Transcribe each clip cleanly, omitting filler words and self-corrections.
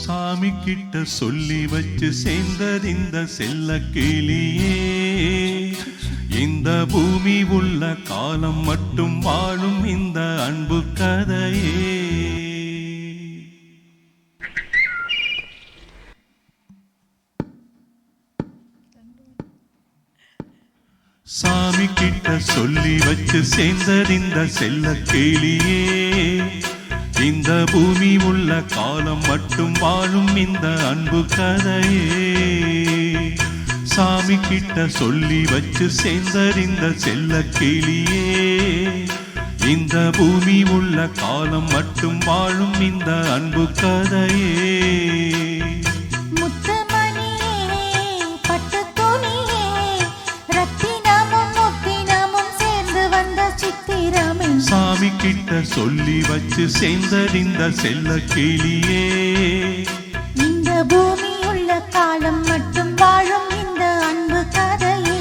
சாமி கிட்ட சொல்லி வச்சு சேர்ந்தது இந்த செல்ல கிளியே. இந்த பூமி உள்ள காலம் மட்டும் வாழும் இந்த அன்பு கதையே. சாமி கிட்ட சொல்லி வச்சு சேர்ந்தது இந்த செல்ல கிளியே. இந்த பூமி உள்ள காலம் மட்டும் வாழும் இந்த அன்பு கதையே. சாமி கிட்ட சொல்லி வச்சு சேர்ந்தது இந்த செல்ல கிளியே. இந்த பூமி உள்ள காலம் மட்டும் வாழும் இந்த அன்பு கதையே. சாமி கிட்ட சொல்லி வச்சு சேர்ந்தது இந்த செல்ல கிளியே. இந்த பூமி உள்ள காலம் மட்டும் வாழும் இந்த அன்பு கதையே.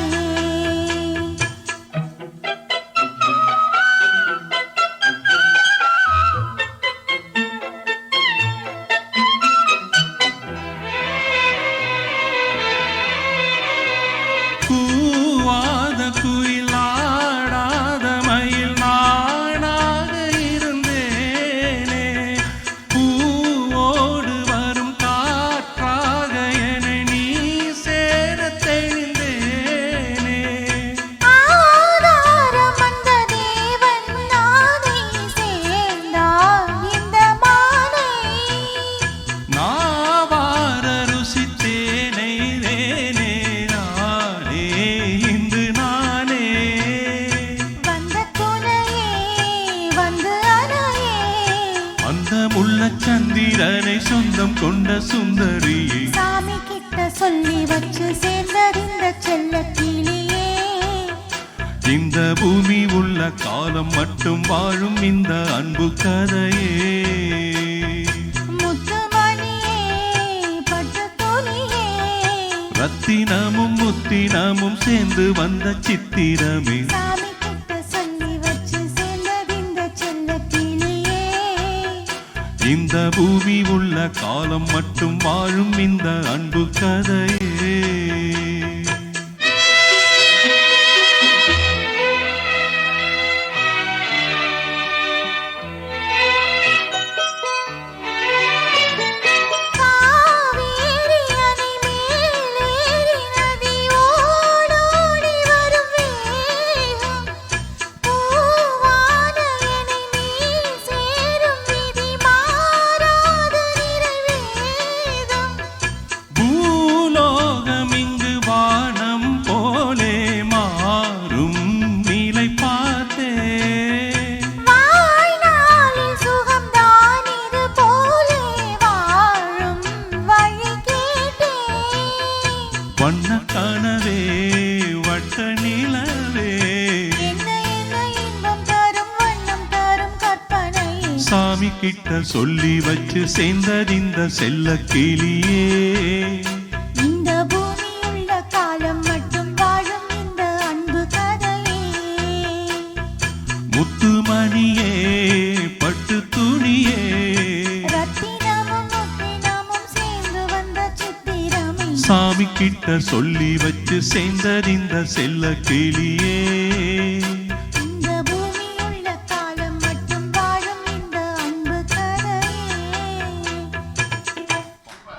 கூவாத குயிலாடாத மயில் நானாக இருந்தேனே. பூவோடு வரும் காற்றாக என நீ சேர தெரிந்தேனே. ஆதாரம் அந்த தேவன் நானே சேர்ந்தால் இந்த மானை நாவார ருசித்தேனை தேனே நானே இன்று நானே. வந்த துணையே வந்து அணையே. அந்த முள்ள சந்திரனை சொந்தம் கொண்ட சுந்தரியே. சாமி கிட்ட சொல்லி வச்சு சேர்ந்தது இந்த செல்ல கிளியே. இந்த பூமி உள்ள காலம் மட்டும் வாழும் இந்த அன்பு கதையே. முத்துமணியே பட்டு துணியே. ரத்தினமும் முத்தினமும் சேர்ந்து வந்த சித்திரமே. சாமி கிட்ட சொல்லி வச்சு சேர்ந்தது இந்த செல்ல கிளியே. இந்த பூமி உள்ள காலம் மட்டும் வாழும் இந்த அன்பு கதையே. காவேரி அணை மேலேறி நதி ஓடோடி வரும் வேகம். பூவான என்னை நீ சேரும் விதி மாறாத நிறைவேதம். பூலோகம் இங்கு வானம் போலே மாறும் நிலை பார்த்தே. வாழ்நாளில் சுகம்தான் இது போலே வாழும் வழி கேட்டேன். வண்ண கனவே வட்ட நிலவே. என்ன என்ன இன்பம் தரும் வண்ணம் தரும் கற்பனை. சாமி கிட்ட சொல்லி வச்சு சேர்ந்தது இந்த செல்ல கிளியே. இந்த பூமி உள்ள காலம் மட்டும் வாழும் இந்த அன்பு கதையே. முத்துமணியே பட்டு துணியே. ரத்தினமும் முத்தினமும் சேர்ந்து வந்த சித்திரமே. சாமி கிட்ட சொல்லி வச்சு சேர்ந்தது இந்த செல்ல கிளியே.